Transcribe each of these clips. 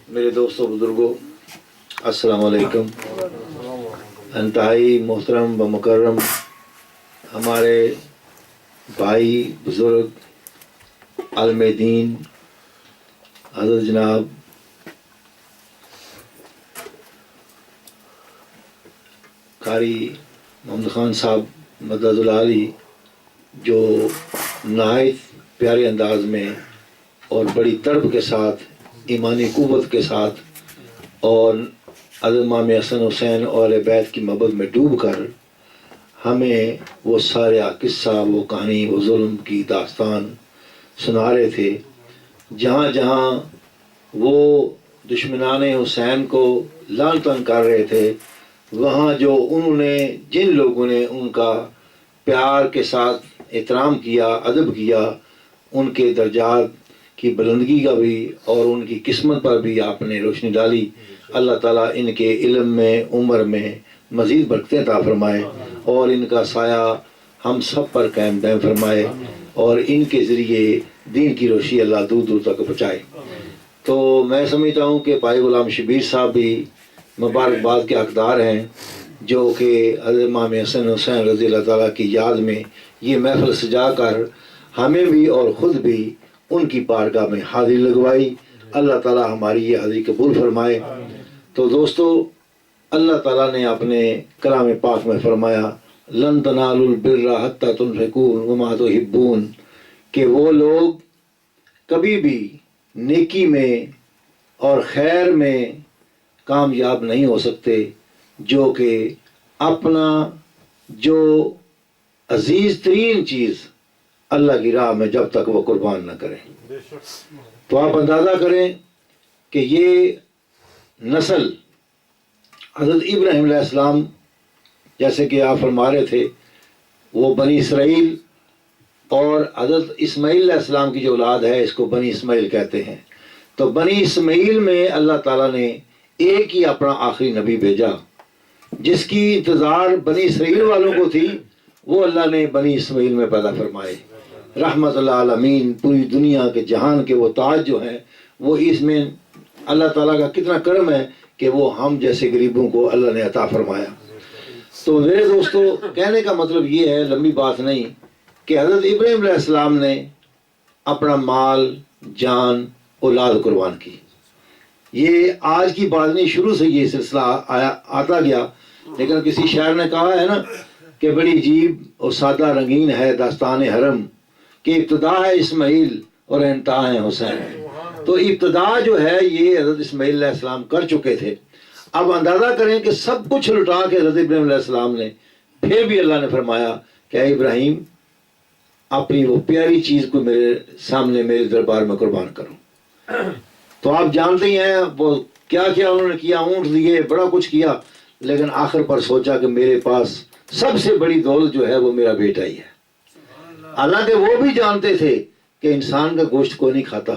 میرے دوستوں بزرگوں، السلام علیکم۔ انتہائی محترم و مکرم ہمارے بھائی بزرگ عالم دین حضرت جناب قاری محمد خان صاحب مدد العالی، جو نہایت پیارے انداز میں اور بڑی تڑپ کے ساتھ، ایمانی قوت کے ساتھ اور حضرت امام حسن حسین اور اہل بیت کی محبت میں ڈوب کر ہمیں وہ سارا قصہ، وہ کہانی، وہ ظلم کی داستان سنا رہے تھے۔ جہاں جہاں وہ دشمنان حسین کو لعن طعن کر رہے تھے، وہاں جو انہوں نے، جن لوگوں نے ان کا پیار کے ساتھ احترام کیا، ادب کیا، ان کے درجات کی بلندگی کا بھی اور ان کی قسمت پر بھی آپ نے روشنی ڈالی۔ اللہ تعالیٰ ان کے علم میں، عمر میں مزید برکتیں عطا فرمائے اور ان کا سایہ ہم سب پر قائم دائم فرمائے اور ان کے ذریعے دین کی روشنی اللہ دور دور تک پہنچائے۔ تو میں سمجھتا ہوں کہ بھائی غلام شبیر صاحب بھی مبارکباد کے حقدار ہیں، جو کہ حضرت امام حسن حسین رضی اللہ تعالیٰ کی یاد میں یہ محفل سجا کر ہمیں بھی اور خود بھی ان کی بارگاہ میں حاضری لگوائی۔ اللہ تعالیٰ ہماری یہ حاضری قبول فرمائے۔ تو دوستو، اللہ تعالیٰ نے اپنے کلام پاک میں فرمایا لن تنالوا البر حتی تنفقوا مما تحبون، کہ وہ لوگ کبھی بھی نیکی میں اور خیر میں کامیاب نہیں ہو سکتے جو کہ اپنا جو عزیز ترین چیز اللہ کی راہ میں جب تک وہ قربان نہ کریں۔ تو آپ اندازہ کریں کہ یہ نسل حضرت ابراہیم علیہ السلام، جیسے کہ آپ فرما رہے تھے، وہ بنی اسرائیل، اور حضرت اسماعیل علیہ السلام کی جو اولاد ہے اس کو بنی اسماعیل کہتے ہیں۔ تو بنی اسماعیل میں اللہ تعالیٰ نے ایک ہی اپنا آخری نبی بھیجا، جس کی انتظار بنی اسرائیل والوں کو تھی، وہ اللہ نے بنی اسماعیل میں پیدا فرمائے۔ رحمت اللہ عالمین، پوری دنیا کے جہان کے وہ تاج جو ہیں، وہ اس میں اللہ تعالیٰ کا کتنا کرم ہے کہ وہ ہم جیسے غریبوں کو اللہ نے عطا فرمایا۔ تو میرے دوستو، کہنے کا مطلب یہ ہے، لمبی بات نہیں، کہ حضرت ابراہیم علیہ السلام نے اپنا مال، جان، اولاد قربان کی۔ یہ آج کی بات نہیں، شروع سے یہ سلسلہ آتا گیا، لیکن کسی شاعر نے کہا ہے نا کہ بڑی عجیب اور سادہ رنگین ہے داستان حرم، کہ ابتدا ہے اسماعیل اور انتہا ہے حسین۔ تو ابتدا جو ہے یہ حضرت اسماعیل علیہ السلام کر چکے تھے۔ اب اندازہ کریں کہ سب کچھ لٹا کے حضرت ابراہیم علیہ السلام نے، پھر بھی اللہ نے فرمایا کہ اے ابراہیم، اپنی وہ پیاری چیز کو میرے سامنے، میرے دربار میں قربان کرو۔ تو آپ جانتے ہی ہیں وہ کیا کیا انہوں نے کیا، اونٹ دیے، بڑا کچھ کیا، لیکن آخر پر سوچا کہ میرے پاس سب سے بڑی دولت جو ہے وہ میرا بیٹا ہی ہے۔ حالانکہ وہ بھی جانتے تھے کہ انسان کا گوشت کوئی نہیں کھاتا،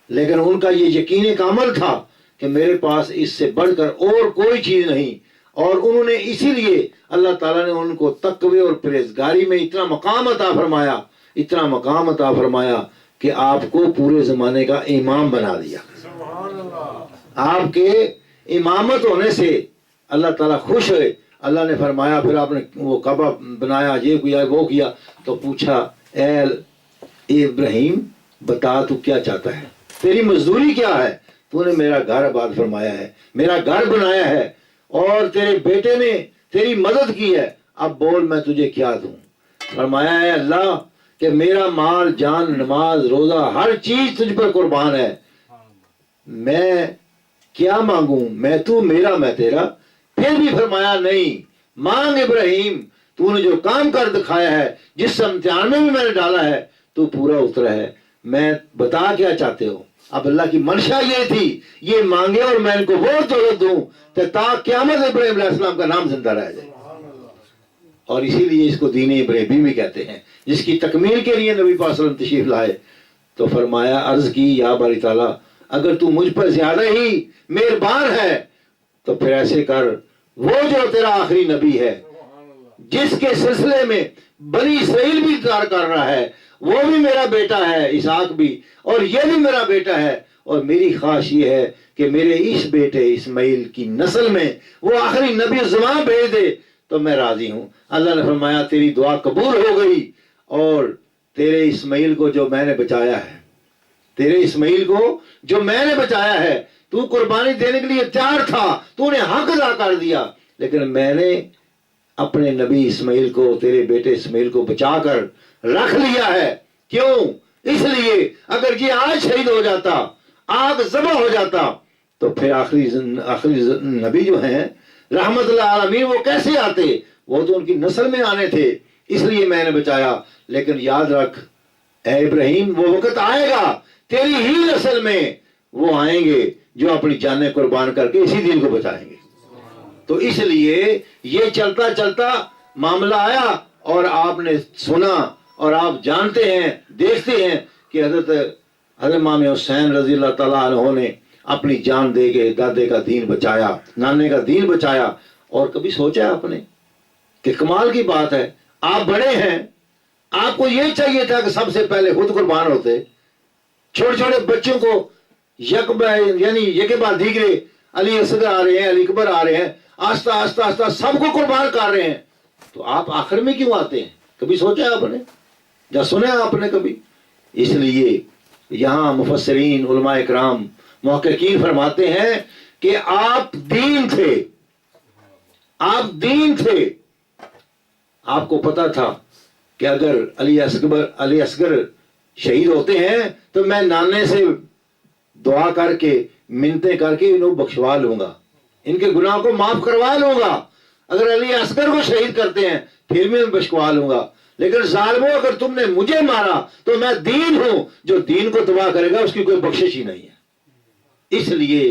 لیکن ان کا یہ یقین کامل تھا کہ میرے پاس اس سے بڑھ کر اور کوئی چیز نہیں، اور انہوں نے اسی لیے اللہ تعالیٰ نے ان کو تقوی اور پرہیزگاری میں اتنا مقام عطا فرمایا، اتنا مقام عطا فرمایا کہ آپ کو پورے زمانے کا امام بنا دیا۔ آپ کے امامت ہونے سے اللہ تعالیٰ خوش ہوئے۔ اللہ نے فرمایا، پھر آپ نے وہ کعبہ بنایا، یہ کیا وہ کیا، تو پوچھا اے ابراہیم، بتا تو کیا چاہتا ہے، تیری مزدوری کیا ہے؟ تو نے میرا گھر آباد فرمایا ہے، میرا گھر بنایا ہے، اور تیرے بیٹے نے تیری مدد کی ہے، اب بول میں تجھے کیا دوں؟ فرمایا ہے اللہ کہ میرا مال، جان، نماز، روزہ، ہر چیز تجھ پر قربان ہے، میں کیا مانگوں؟ میں تو میرا، میں تیرا۔ پھر بھی فرمایا نہیں، مانگ ابراہیم، تو نے جو کام کر دکھایا ہے، جس امتحان میں بھی میں نے ڈالا ہے، تو پورا اترا ہے، میں بتا کیا چاہتے ہو؟ اب اللہ کی منشا یہ تھی، یہ مانگے اور میں ان کو وہ دولت دوں کہ تا قیامت ابراہیم علیہ السلام کا نام زندہ رہ جائے۔ اور اسی لیے اس کو دین ابراہیمی بھی کہتے ہیں، جس کی تکمیل کے لیے نبی پاک صلی اللہ علیہ وسلم تشریف لائے۔ تو فرمایا، عرض کی یا باری تعالیٰ، اگر تو مجھ پر زیادہ ہی مہربان ہے تو پھر ایسے کر، وہ جو تیرا آخری نبی ہے، جس کے سلسلے میں بنی اسرائیل بھی انتظار کر رہا ہے، وہ بھی میرا بیٹا ہے، اسحاق بھی، اور یہ بھی میرا بیٹا ہے، اور میری خواہش یہ ہے کہ میرے اس بیٹے اسماعیل کی نسل میں وہ آخری نبی زمان بھیج دے تو میں راضی ہوں۔ اللہ نے فرمایا تیری دعا قبول ہو گئی، اور تیرے اسماعیل کو جو میں نے بچایا ہے، تیرے اسماعیل کو جو میں نے بچایا ہے، تو قربانی دینے کے لیے تیار تھا، تو نے حق ادا کر دیا، لیکن میں نے اپنے نبی اسماعیل کو، تیرے بیٹے اسماعیل کو بچا کر رکھ لیا ہے۔ کیوں؟ اس لیے اگر یہ آج شہید ہو جاتا، آگ ذبح ہو جاتا، تو پھر آخری نبی جو ہیں رحمت اللہ عالمین وہ کیسے آتے؟ وہ تو ان کی نسل میں آنے تھے، اس لیے میں نے بچایا۔ لیکن یاد رکھ اے ابراہیم، وہ وقت آئے گا تیری ہی نسل میں وہ آئیں گے جو اپنی جانیں قربان کر کے اسی دین کو بچائیں گے۔ تو اس لیے یہ چلتا چلتا معاملہ آیا، اور آپ نے سنا اور آپ جانتے ہیں، دیکھتے ہیں کہ حضرت امام حسین رضی اللہ تعالیٰ عنہ نے اپنی جان دے کے دادے کا دین بچایا، نانے کا دین بچایا۔ اور کبھی سوچا آپ نے کہ کمال کی بات ہے، آپ بڑے ہیں، آپ کو یہ چاہیے تھا کہ سب سے پہلے خود قربان ہوتے، چھوٹے چھوٹے بچوں کو یک بعد دیگرے، علی اصغر آ رہے ہیں، علی اکبر آ رہے ہیں، آہستہ آہستہ آہستہ سب کو قربان کر رہے ہیں، تو آپ آخر میں کیوں آتے ہیں؟ کبھی سوچا آپ نے یا سنا آپ نے کبھی؟ اس لیے یہاں مفسرین، علماء اکرام، محققین فرماتے ہیں کہ آپ دین تھے، آپ دین تھے۔ آپ کو پتا تھا کہ اگر علی اصغر شہید ہوتے ہیں تو میں نانے سے دعا کر کے، منتیں کر کے انہوں بخشوا لوں گا، ان کے گناہ کو معاف کروا لوں گا۔ اگر علی اصغر کو شہید کرتے ہیں پھر میں بخشوا لوں گا، لیکن ظالموں اگر تم نے مجھے مارا تو میں دین ہوں، جو دین کو تباہ کرے گا اس کی کوئی بخشش ہی نہیں ہے۔ اس لیے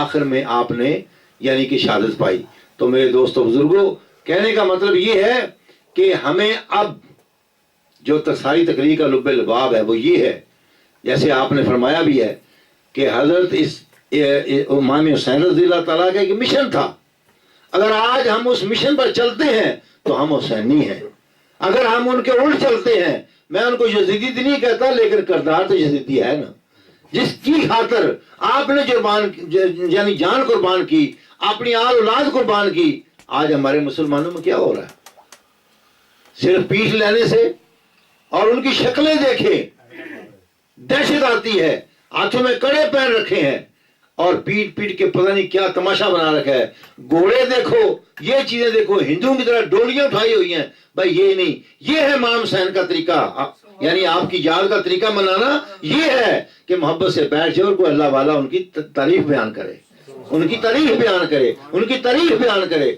آخر میں آپ نے یعنی کہ شہادت پائی۔ تو میرے دوستو بزرگوں، کہنے کا مطلب یہ ہے کہ ہمیں اب جو ساری تقریر کا لب لباب ہے وہ یہ ہے، جیسے آپ نے فرمایا بھی ہے کہ حضرت امام حسین رضی اللہ تعالیٰ کا ایک مشن تھا، اگر آج ہم اس مشن پر چلتے ہیں تو ہم حسینی ہیں، اگر ہم ان کے الٹ چلتے ہیں، میں ان کو یزیدی نہیں کہتا لیکن کردار تو یزیدی ہے نا، جس کی خاطر آپ نے یعنی جان قربان کی، اپنی آل اولاد قربان کی، آج ہمارے مسلمانوں میں کیا ہو رہا ہے؟ صرف پیٹھ لینے سے اور ان کی شکلیں دیکھیں دہشت آتی ہے، ہاتھوں میں کڑے پہن رکھے ہیں اور پیٹ کے پتہ نہیں کیا تماشا بنا رکھا ہے، گھوڑے دیکھو، یہ چیزیں دیکھو، ہندوؤں کی طرح ڈولیاں اٹھائی ہوئی ہیں۔ بھائی یہ نہیں، یہ ہے امام حسین کا طریقہ، یعنی آپ کی یاد کا طریقہ منانا یہ ہے کہ محبت سے بیٹھ جائے اور کوئی اللہ والا ان کی تعریف بیان کرے، ان کی تعریف بیان کرے، ان کی تعریف بیان کرے۔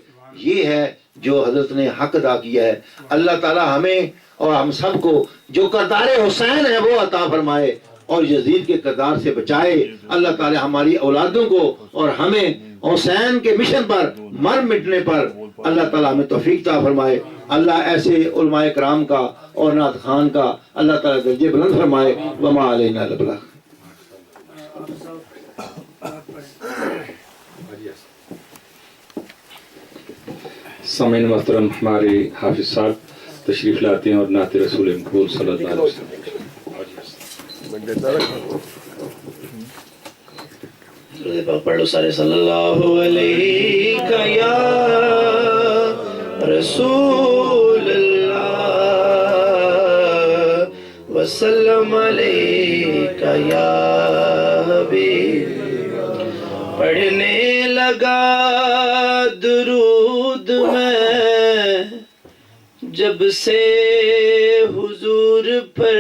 یہ ہے جو حضرت نے حق ادا کیا ہے۔ اللہ تعالی ہمیں اور ہم سب کو جو کردار حسین ہے وہ عطا فرمائے اور یزید کے کردار سے بچائے۔ اللہ تعالی ہماری اولادوں کو اور ہمیں حسین کے مشن پر مر مٹنے پر اللہ تعالی ہمیں توفیق عطا فرمائے۔ اللہ ایسے علماء کرام کا اور نعت خان کا اللہ تعالی درجے بلند فرمائے۔ وما علینا الا البلاغ۔ سامعین محترم، ہمارے حافظ صاحب تشریف لاتے ہیں اور نعت رسول مقبول صلی اللہ علیہ وسلم۔ پڑھو سارے صلی اللہ علیہ یا رسول اللہ وسلم علیہ یا حبیب۔ پڑھنے لگا درود میں جب سے حضور پر،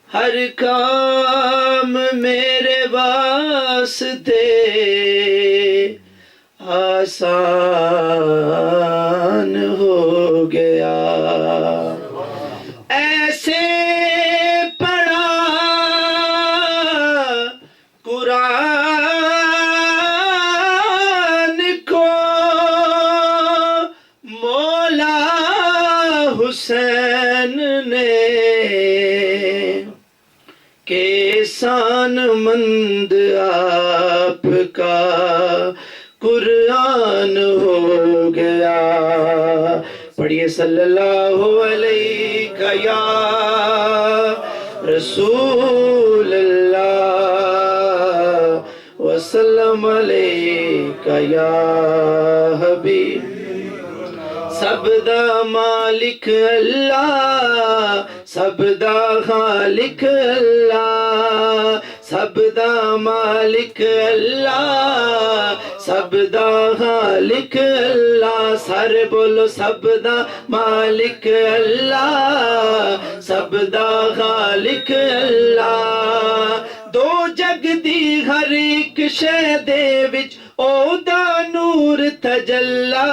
ہر کام میرے واسطے آسان ہو گیا۔ ایسے پڑھا قرآن کو مولا حسین نے کہ احسان مند آپ کا قرآن ہو گیا۔ پڑھیے صلی اللہ علیہ یا رسول اللہ وسلم علیکہ یا حبیب سب دا مالک اللہ سب دا خالق اللہ سب دا مالک اللہ سب دا خالق اللہ سارے بولو سب دا مالک اللہ سب دا خالق اللہ دو جگ دی ہر ایک شے دے وچ او دا نور تجلا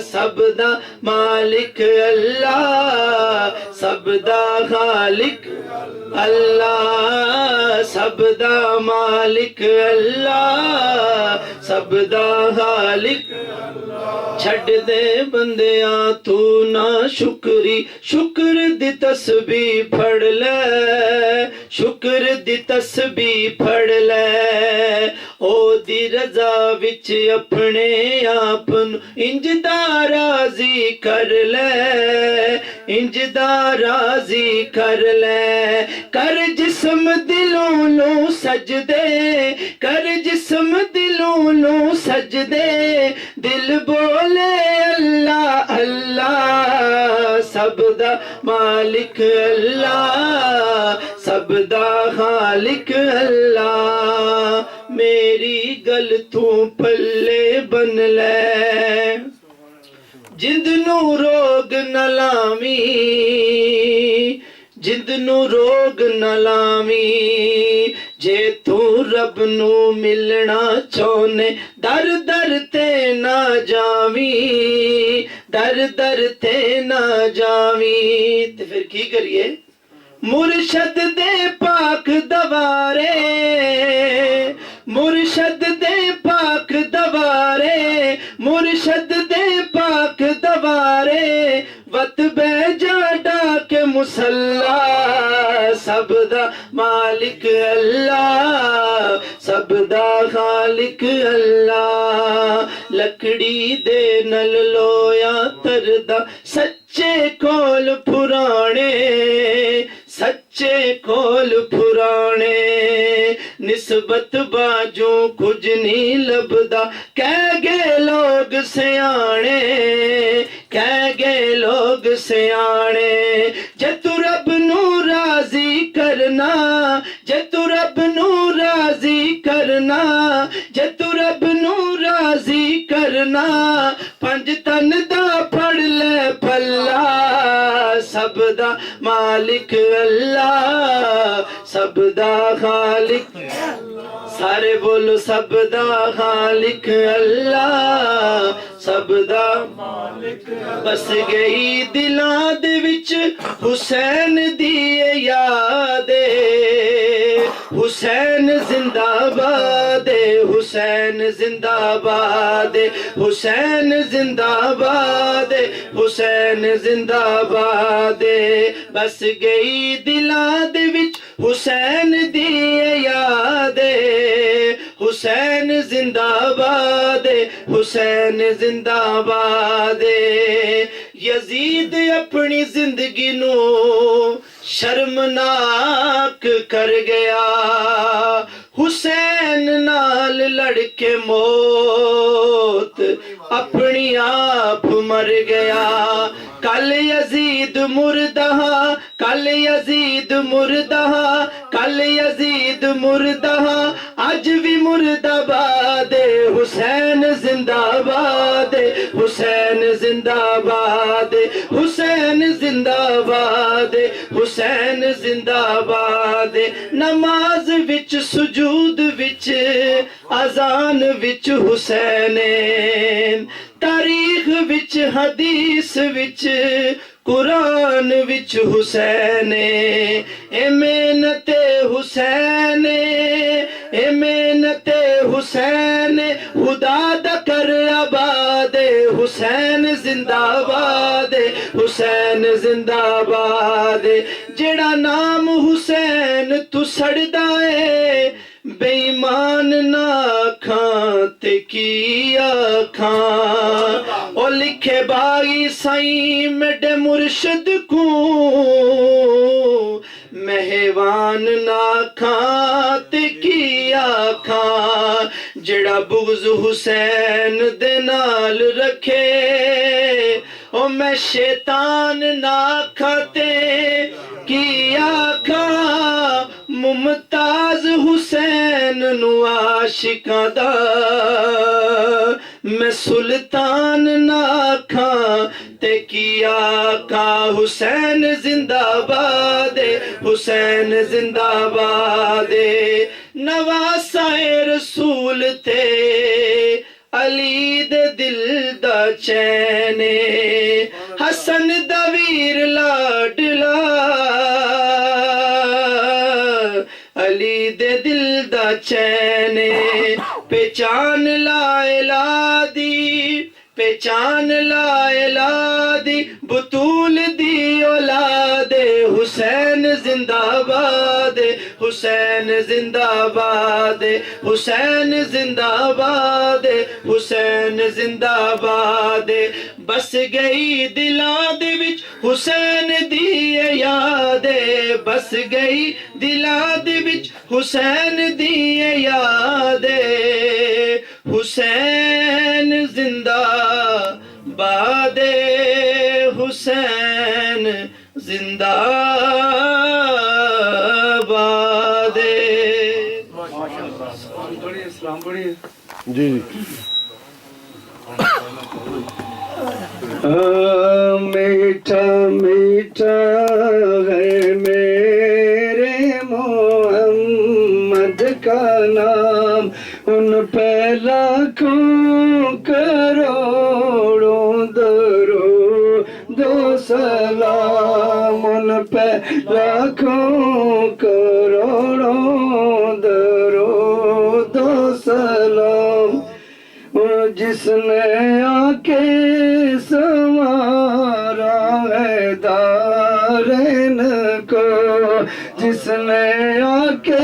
سب دا مالک اللہ سب دا خالق اللہ سب دا مالک اللہ سب دا خالق چھڑ دے بندیاں تو نہ شکری شکر دی تسبیح پڑھ لے شکر دی تسبیح پڑھ لے او دی رضا وچ اپنے آپ نو انج دا راضی کر لے انج دا راضی کر لے کر جسم دلوں لو سجدے کر جسم دلوں لو سجدے دل بولے اللہ اللہ سب دا مالک اللہ سب دا خالق اللہ میری گل تو پلے بن لے جند نو روگ نہ لامی جند نو روگ نہ لامی جے تو رب نو ملنا چونے در در تے نہ جاوی در در تے نہ جاوی تے پھر کی کریے مرشد دے پاک دوارے مرشد دے پاک دوارے مرشد دے پاک دوارے وت بے جا ڈاک مسلح سب دا مالک اللہ سب دا خالق اللہ لکڑی دے نل لویا تردا سچے کول پرانے سچے کول پرانے نسبت باجوں کچھ نہیں لبدا کہہ گئے لوگ سیانے کہہ گئے لوگ سیانے جے تو رب نو راضی کرنا جے تو رب نو راضی کرنا جے تو رب نو راضی کرنا پنج تن دا پڑھ لے پلا سب دا مالک اللہ سب دا خالق سارے بولو سب دا خالق اللہ سب دا مالک بس گئی دلاں دے وچ حسین دی یاد حسین زندہ باد حسین زندہ باد حسین زندہ باد حسین زندہ باد بس گئی دلاں دے وچ حسین دی یاد حسین زندہ باد حسین زندہ باد یزید اپنی زندگی نو شرمناک کر گیا حسین نال لڑ کے موت اپنی آپ مر گیا کل یزید مردہ کل یزید مردہ کل یزید مردہ آج بھی مردہ باد حسین زندہ باد حسین زندہ باد حسین زندہ باد حسین زندہ باد نماز وچ سجود وچ اذان وچ حسین تاریخ وچ حدیث وچ قرآن وچ حسین اے محنت حسین اے محنت حسین خدا دا کر آباد حسین زندہ باد حسین زندہ باد جڑا نام حسین تو سڑدا ہے بے ایمان نہ کھاں تے کی آکھاں او لکھے باغی سائیں میڈے مرشد کو مہوان نہ کھاں تے کی آکھاں جڑا بغض حسین دے نال رکھے او میں شیطان نہ کھاتے کی آکھاں ممتاز حسین نو عاشقاں دا میں سلطان نہ کھاں تے کی آکھاں حسین زندہ باد حسین زندہ باد نواسائے رسول تے علی دے دل دا چین حسن دا ویر لاڈلا علی دے دل دا چین پہچان لا الہ دی پہچان لا الہ دی بطول دی اولاد حسین زندہ باد حسین زندہ باد حسین زندہ باد حسین زندہ باد بس گئی دلاں دے وچ حسین دی یاد بس گئی دلاں دے وچ حسین دی یاد حسین زندہ باد حسین زندہ باد جی میٹھا میٹھا ہے میرے محمد کا نام ان پہ لاکھوں کروڑوں درود و سلام ان پہ لاکھوں کروڑوں درود و سلام جس نے آ کے سنوارا ہے دارین کو جس نے آ کے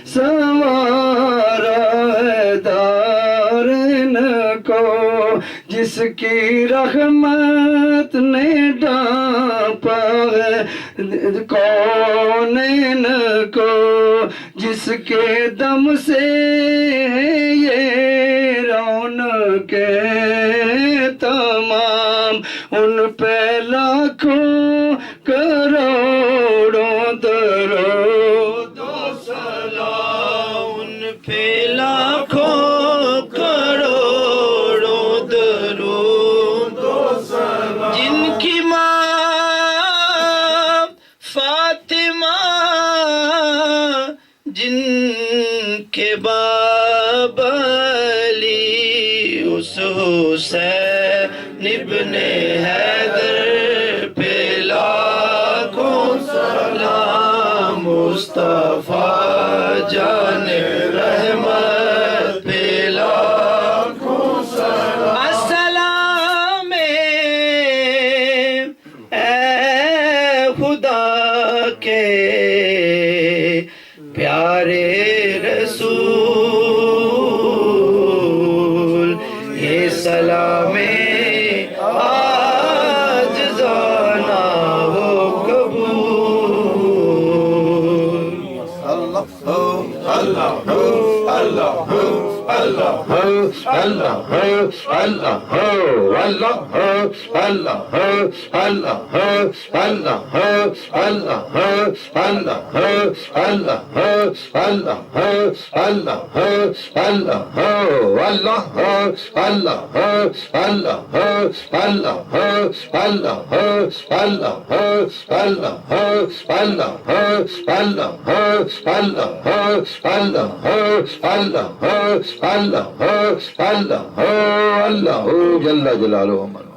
سنوارا ہے دارین کو جس کی رحمت نے ڈانپا ہے کونین کو جس کے دم سے یہ کے تمام ان پہ لاکھوں کروڑوں درود و سلام ان پہ لاکھوں کروڑوں درود و سلام جن کی ماں فاطمہ جن کے بابا حسین ابن حیدر پہ لاکھوں سلام مصطفیٰ جان رحمت پہ لاکھوں سلام السلام اے خدا کے پیارے رسول سلام آج زانا ہو قبول اللہ اللہ اللہ اللہ اللہ اللہ اللہ اللہ اللہ اللہ اللہ اللہ اللہ اللہ اللہ اللہ اللہ Allah Allah Allah Allah Allah Allah Allah Allah Allah Allah Allah Allah Allah Allah Jalla Jalaluhu